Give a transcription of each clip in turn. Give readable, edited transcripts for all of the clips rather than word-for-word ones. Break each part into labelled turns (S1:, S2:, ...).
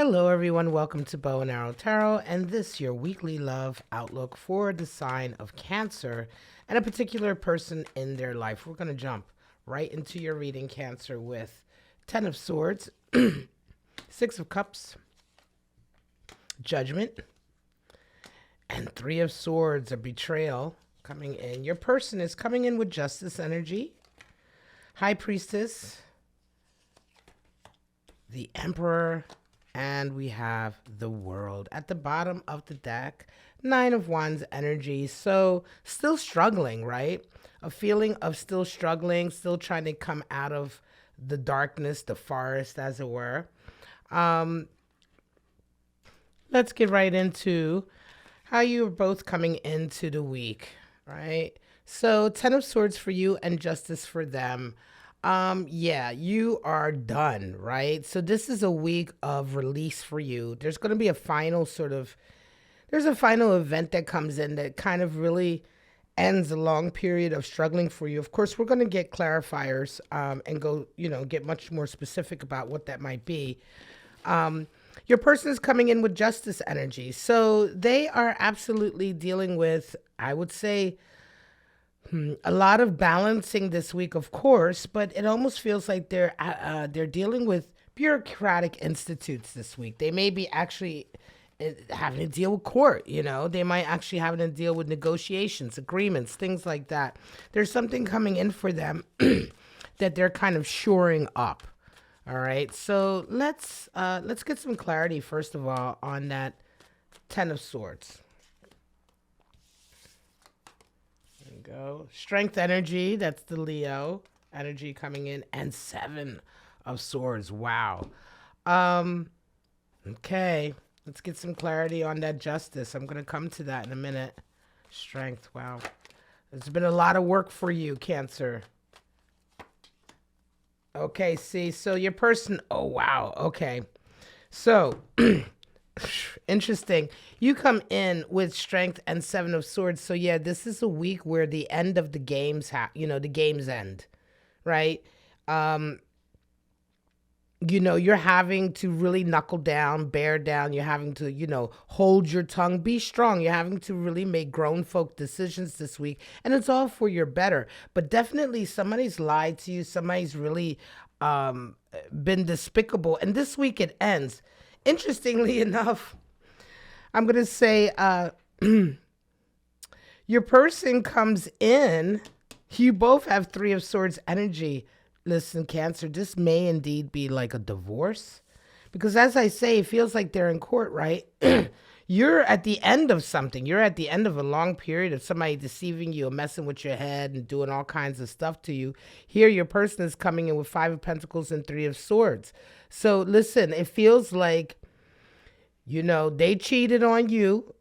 S1: Hello, everyone. Welcome to Bow and Arrow Tarot, and this your weekly love outlook for the sign of Cancer and a particular person in their life. We're going to jump right into your reading, Cancer, with Ten of Swords, Six of Cups, Judgment, and Three of Swords, a betrayal coming in. Your person is coming in with Justice energy, High Priestess, the Emperor, and we have the World at the bottom of the deck. Nine of Wands energy. So still struggling, right? A feeling of still struggling, still trying to come out of the darkness, the forest, as it were. Let's get right into how you're both coming into the week, right? So 10 of Swords for you and Justice for them. Yeah, you are done, right? So this is a week of release for you. There's going to be a final there's a final event that comes in that kind of really ends a long period of struggling for you. Of course, we're going to get clarifiers and go, get much more specific about what that might be. Your person is coming in with Justice energy. So they are absolutely dealing with, I would say, a lot of balancing this week, of course, but it almost feels like they're dealing with bureaucratic institutes this week. They may be actually having to deal with court, They might actually having to deal with negotiations, agreements, things like that. There's something coming in for them that they're kind of shoring up. All right, so let's get some clarity first of all on that Ten of Swords. Go. Strength energy, that's the Leo energy coming in, and Seven of Swords. Wow. Okay, let's get some clarity on that Justice. I'm going to come to that in a minute. Strength, wow. There's been a lot of work for you, Cancer. Okay, see, so your person, oh, wow, okay. So, interesting. You come in with Strength and Seven of Swords. So yeah, this is a week where the end of the games the games end, right? You're having to really knuckle down, bear down. You're having to, hold your tongue, be strong. You're having to really make grown folk decisions this week. And it's all for your better. But definitely somebody's lied to you. Somebody's really been despicable. And this week it ends. Interestingly enough, I'm going to say your person comes in. You both have Three of Swords energy. Listen, Cancer, this may indeed be like a divorce. Because as I say, it feels like they're in court, right? You're at the end of something. You're at the end of a long period of somebody deceiving you or messing with your head and doing all kinds of stuff to you. Here, your person is coming in with Five of Pentacles and Three of Swords. So listen, it feels like, they cheated on you.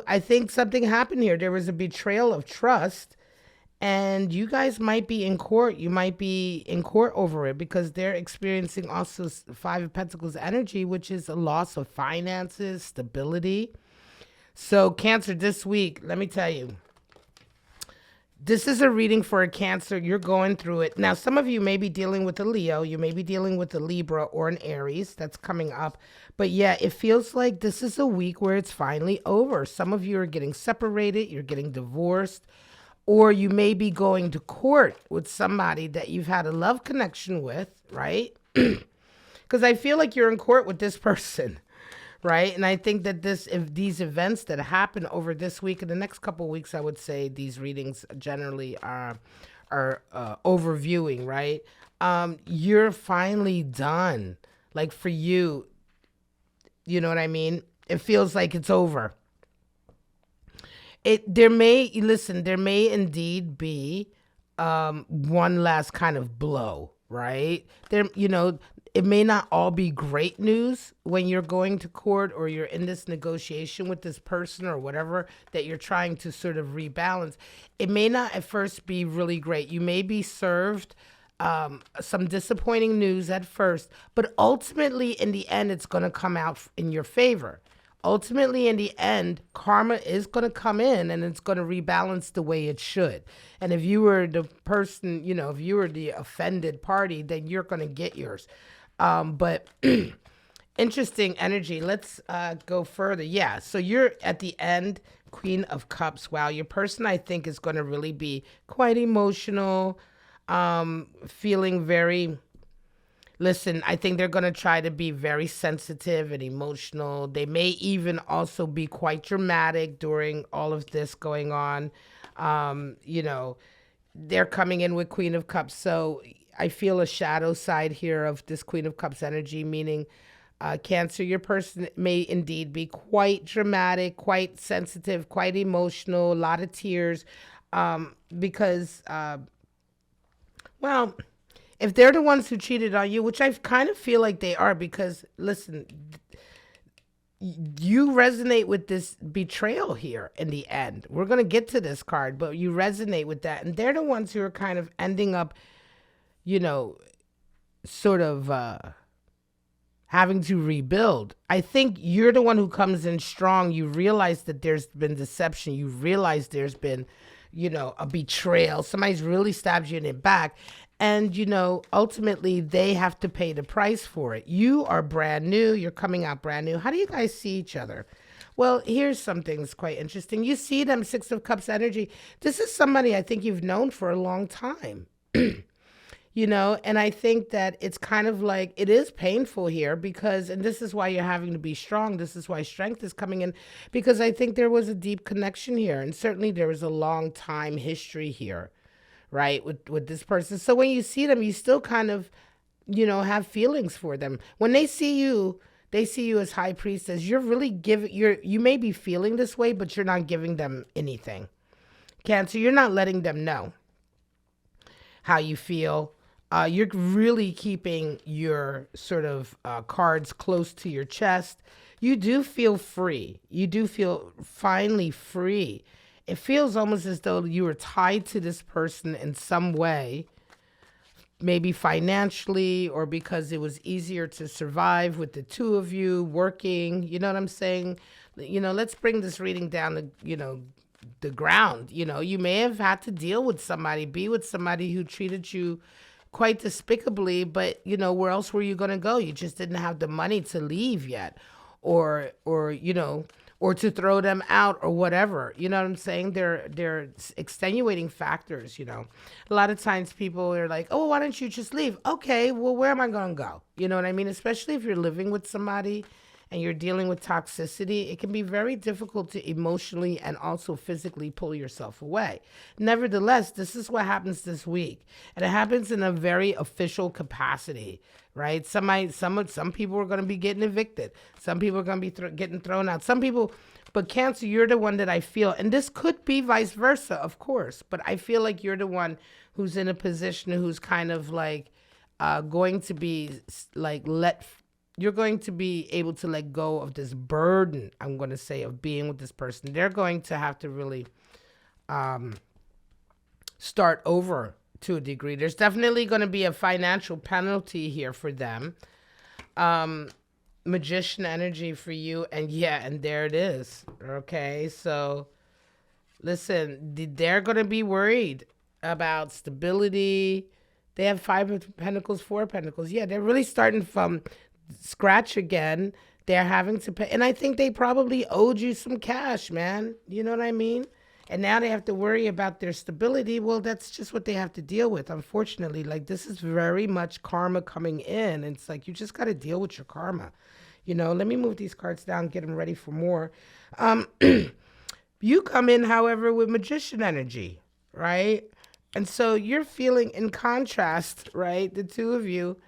S1: I think something happened here. There was a betrayal of trust. And you guys might be in court. You might be in court over it because they're experiencing also Five of Pentacles energy, which is a loss of finances, stability. So Cancer, this week, let me tell you, this is a reading for a Cancer. You're going through it. Now, some of you may be dealing with a Leo. You may be dealing with a Libra or an Aries. That's coming up. But yeah, it feels like this is a week where it's finally over. Some of you are getting separated. You're getting divorced. Or you may be going to court with somebody that you've had a love connection with, right? Because I feel like you're in court with this person, right? And I think that if these events that happen over this week and the next couple of weeks, I would say these readings generally are overviewing, right? You're finally done. Like for you, you know what I mean? It feels like it's over. There may indeed be one last kind of blow, right? It may not all be great news when you're going to court or you're in this negotiation with this person or whatever that you're trying to sort of rebalance. It may not at first be really great. You may be served some disappointing news at first, but ultimately in the end, it's going to come out in your favor. Ultimately, in the end, karma is going to come in and it's going to rebalance the way it should. And if you were the person, if you were the offended party, then you're going to get yours. But interesting energy. Let's go further. Yeah. So you're at the end, Queen of Cups. Wow. Your person, I think, is going to really be quite emotional, feeling very. Listen, I think they're going to try to be very sensitive and emotional. They may even also be quite dramatic during all of this going on. You know, they're coming in with Queen of Cups. So I feel a shadow side here of this Queen of Cups energy, meaning Cancer, your person may indeed be quite dramatic, quite sensitive, quite emotional, a lot of tears, because, well, if they're the ones who cheated on you, which I kind of feel like they are, because listen, you resonate with this betrayal here in the end. We're going to get to this card, but you resonate with that. And they're the ones who are kind of ending up, you know, sort of having to rebuild. I think you're the one who comes in strong. You realize that there's been deception. You realize there's been, you know, a betrayal. Somebody's really stabbed you in the back. And, you know, ultimately they have to pay the price for it. You are brand new. You're coming out brand new. How do you guys see each other? Well, here's something that's quite interesting. You see them Six of Cups energy. This is somebody I think you've known for a long time. You know, and I think that it's kind of like it is painful here because, and this is why you're having to be strong. This is why strength is coming in, because I think there was a deep connection here. And certainly there was a long time history here, right, with this person. So when you see them, you still kind of, you know, have feelings for them. When they see you as high priestess. You're really giving, you may be feeling this way, but you're not giving them anything. Cancer, you're not letting them know how you feel. You're really keeping your sort of cards close to your chest. You do feel free. You do feel finally free. It feels almost as though you were tied to this person in some way, maybe financially or because it was easier to survive with the two of you working. You know what I'm saying? You know, let's bring this reading down to, you know, the ground. You know, you may have had to deal with somebody, be with somebody who treated you quite despicably, but you know, where else were you going to go? You just didn't have the money to leave yet, or you know, or to throw them out or whatever. You know what I'm saying? They're extenuating factors. You know, a lot of times people are like, oh, why don't you just leave? Okay, well, where am I going to go? You know what I mean? Especially if you're living with somebody and you're dealing with toxicity, it can be very difficult to emotionally and also physically pull yourself away. Nevertheless, this is what happens this week. And it happens in a very official capacity, right? Some people are going to be getting evicted. Some people are going to be getting thrown out. Some people, but Cancer, you're the one that I feel, and this could be vice versa, of course, but I feel like you're the one who's in a position who's kind of like going to be like you're going to be able to let go of this burden, I'm going to say, of being with this person. They're going to have to really start over to a degree. There's definitely going to be a financial penalty here for them. Magician energy for you. And yeah, and there it is. Okay, so listen, they're going to be worried about stability. They have Five of Pentacles, Four of Pentacles. Yeah, they're really starting from scratch again. They're having to pay, and I think they probably owed you some cash, man. You know what I mean? And now they have to worry about their stability. Well, that's just what they have to deal with, unfortunately. Like, this is very much karma coming in. And it's like, you just got to deal with your karma. You know, let me move these cards down, get them ready for more. You come in, however, with Magician energy, right? And so you're feeling in contrast, right? The two of you,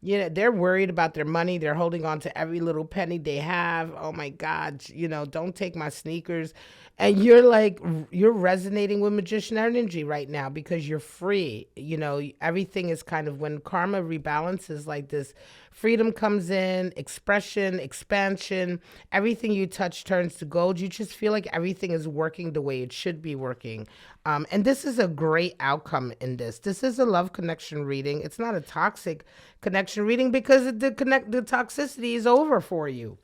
S1: you know, they're worried about their money. They're holding on to every little penny they have. Oh my God, you know, don't take my sneakers. And you're like, you're resonating with Magician energy right now because you're free. You know, everything is kind of, when karma rebalances like this, freedom comes in, expression, expansion, everything you touch turns to gold. You just feel like everything is working the way it should be working. And this is a great outcome in this. This is a love connection reading. It's not a toxic connection reading because the toxicity is over for you.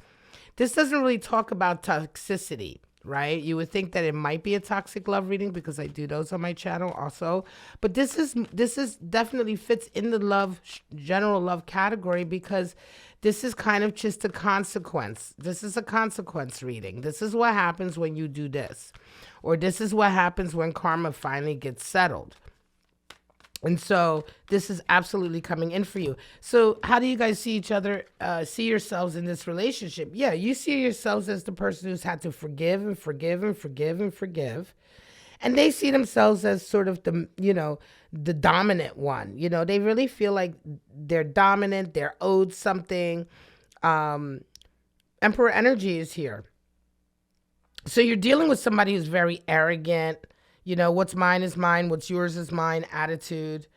S1: This doesn't really talk about toxicity, right? You would think that it might be a toxic love reading because I do those on my channel also. But this is definitely fits in the love, general love category, because this is kind of just a consequence. This is a consequence reading. This is what happens when you do this. Or this is what happens when karma finally gets settled. And so this is absolutely coming in for you. So how do you guys see each other, see yourselves in this relationship? Yeah, you see yourselves as the person who's had to forgive and forgive and forgive and forgive. And they see themselves as sort of the, the dominant one. They really feel like they're dominant, they're owed something. Emperor energy is here. So you're dealing with somebody who's very arrogant. What's mine is mine, what's yours is mine attitude.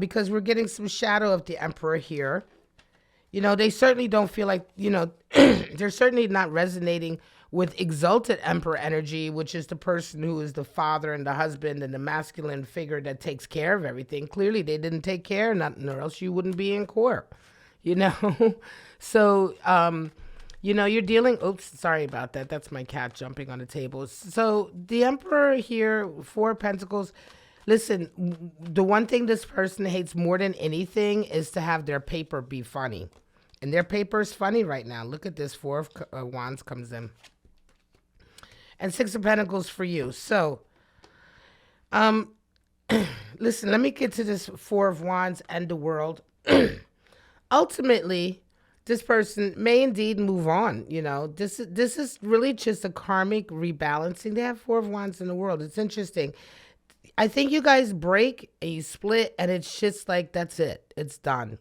S1: Because we're getting some shadow of the Emperor here. They certainly don't feel like, they're certainly not resonating with exalted Emperor energy, which is the person who is the father and the husband and the masculine figure that takes care of everything. Clearly, they didn't take care of nothing, or else you wouldn't be in court, So, you're dealing, oops, sorry about that. That's my cat jumping on the table. So the Emperor here, Four of Pentacles, listen, the one thing this person hates more than anything is to have their paper be funny. And their paper is funny right now. Look at this, Four of Wands comes in. And Six of Pentacles for you. So, listen, let me get to this Four of Wands and the World. Ultimately, this person may indeed move on. This is really just a karmic rebalancing. They have Four of Wands in the World. It's interesting. I think you guys break and you split, and it's just like, that's it. It's done.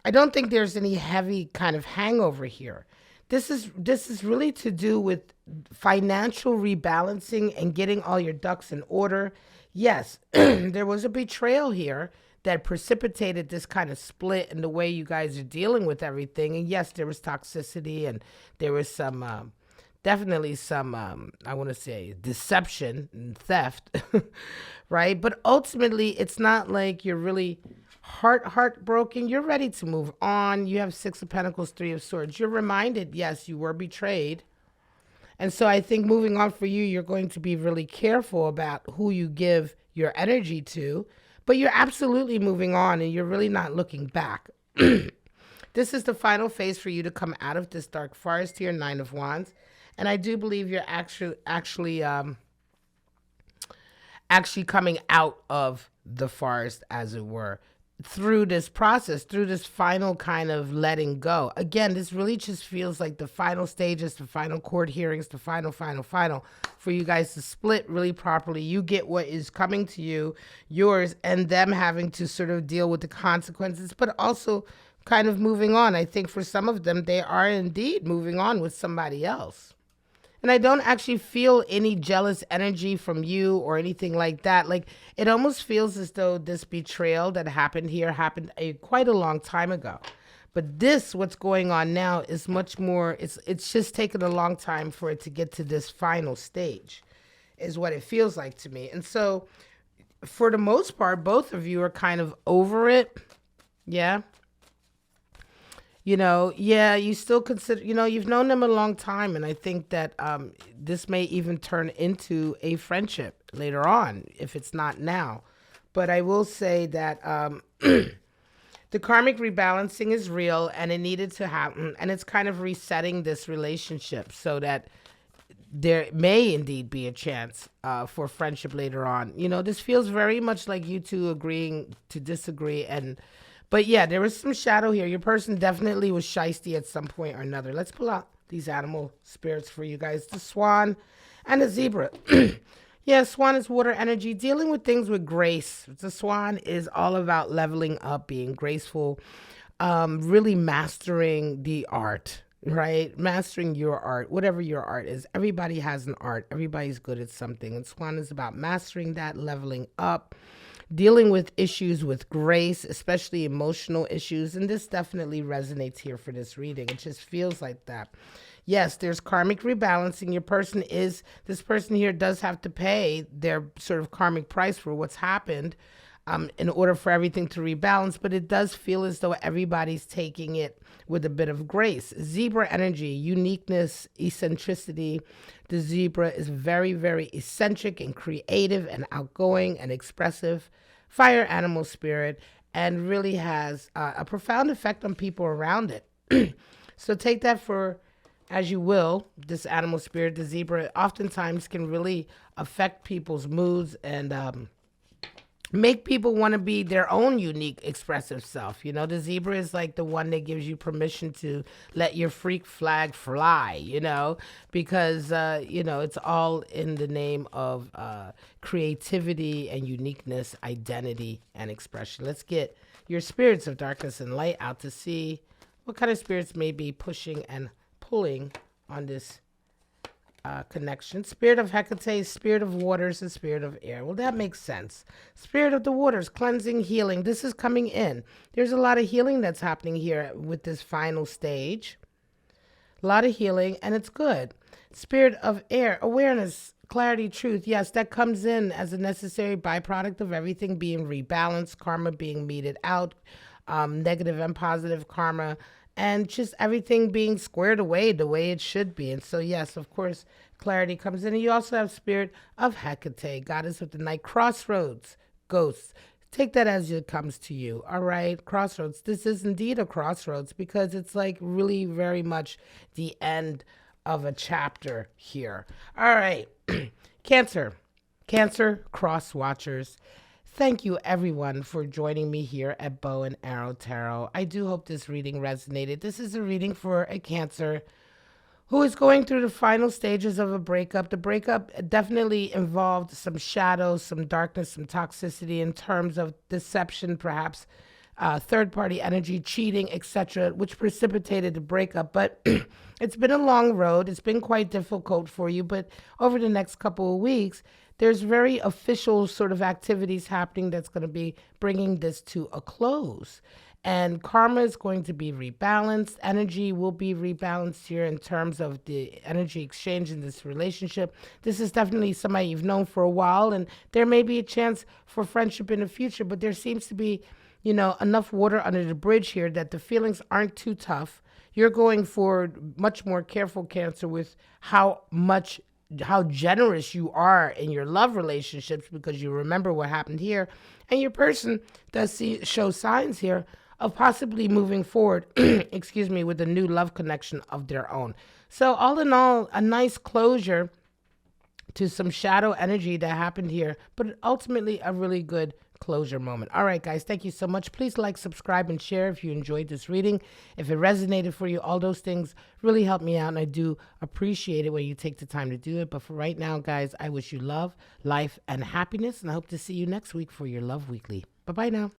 S1: I don't think there's any heavy kind of hangover here. This is really to do with financial rebalancing and getting all your ducks in order. Yes, there was a betrayal here that precipitated this kind of split in the way you guys are dealing with everything. And yes, there was toxicity, and there was some, definitely some, I want to say, deception and theft, right? But ultimately, it's not like you're really heartbroken. You're ready to move on. You have Six of Pentacles, Three of Swords. You're reminded, yes, you were betrayed. And so I think moving on for you, you're going to be really careful about who you give your energy to. But you're absolutely moving on, and you're really not looking back. This is the final phase for you to come out of this dark forest here, Nine of Wands. And I do believe you're actually coming out of the forest, as it were, through this process, through this final kind of letting go. Again, this really just feels like the final stages, the final court hearings, the final for you guys to split really properly. You get what is coming to you, yours, and them having to sort of deal with the consequences, but also kind of moving on. I think for some of them, they are indeed moving on with somebody else. And I don't actually feel any jealous energy from you or anything like that. Like, it almost feels as though this betrayal that happened here happened quite a long time ago. But this, what's going on now, is much more, it's just taken a long time for it to get to this final stage, is what it feels like to me. And so, for the most part, both of you are kind of over it. Yeah. You still consider, you've known them a long time. And I think that this may even turn into a friendship later on, if it's not now. But I will say that the karmic rebalancing is real, and it needed to happen. And it's kind of resetting this relationship so that there may indeed be a chance for friendship later on. This feels very much like you two agreeing to disagree. But yeah, there was some shadow here. Your person definitely was shysty at some point or another. Let's pull out these animal spirits for you guys. The swan and the zebra. Yeah, swan is water energy, dealing with things with grace. The swan is all about leveling up, being graceful, really mastering the art, right? Mastering your art, whatever your art is. Everybody has an art. Everybody's good at something. And swan is about mastering that, leveling up, dealing with issues with grace, especially emotional issues. And this definitely resonates here for this reading. It just feels like that. Yes, there's karmic rebalancing. This person here does have to pay their sort of karmic price for what's happened. in order for everything to rebalance, but it does feel as though everybody's taking it with a bit of grace. Zebra energy, uniqueness, eccentricity. The zebra is very, very eccentric and creative and outgoing and expressive. Fire animal spirit, and really has a profound effect on people around it. So take that for as you will. This animal spirit, the zebra, oftentimes can really affect people's moods and make people want to be their own unique expressive self. You know, the zebra is like the one that gives you permission to let your freak flag fly, because it's all in the name of creativity and uniqueness, identity and expression. Let's get your spirits of darkness and light out to see what kind of spirits may be pushing and pulling on this connection. Spirit of Hecate, spirit of waters, and spirit of air. Well, that makes sense. Spirit of the waters, cleansing, healing. This is coming in. There's a lot of healing that's happening here with this final stage. A lot of healing, and it's good. Spirit of air, awareness, clarity, truth. Yes, that comes in as a necessary byproduct of everything being rebalanced, karma being meted out, negative and positive karma, and just everything being squared away the way it should be. And so, yes, of course, clarity comes in. And you also have spirit of Hecate, goddess of the night, crossroads, ghosts. Take that as it comes to you. All right, crossroads. This is indeed a crossroads because it's like really very much the end of a chapter here. All right, Cancer, cross watchers. Thank you, everyone, for joining me here at Bow and Arrow Tarot. I do hope this reading resonated. This is a reading for a Cancer who is going through the final stages of a breakup. The breakup definitely involved some shadows, some darkness, some toxicity in terms of deception, perhaps third-party energy, cheating, etc., which precipitated the breakup. But it's been a long road. It's been quite difficult for you. But over the next couple of weeks, there's very official sort of activities happening that's going to be bringing this to a close. And karma is going to be rebalanced. Energy will be rebalanced here in terms of the energy exchange in this relationship. This is definitely somebody you've known for a while, and there may be a chance for friendship in the future, but there seems to be, enough water under the bridge here that the feelings aren't too tough. You're going forward much more careful, Cancer, with how generous you are in your love relationships because you remember what happened here. And your person does show signs here of possibly moving forward, with a new love connection of their own. So all in all, a nice closure to some shadow energy that happened here, but ultimately a really good closure moment. All right, guys, thank you so much. Please like, subscribe, and share if you enjoyed this reading. If it resonated for you, all those things really help me out, and I do appreciate it when you take the time to do it. But for right now, guys, I wish you love, life, and happiness, and I hope to see you next week for your Love Weekly. Bye-bye now.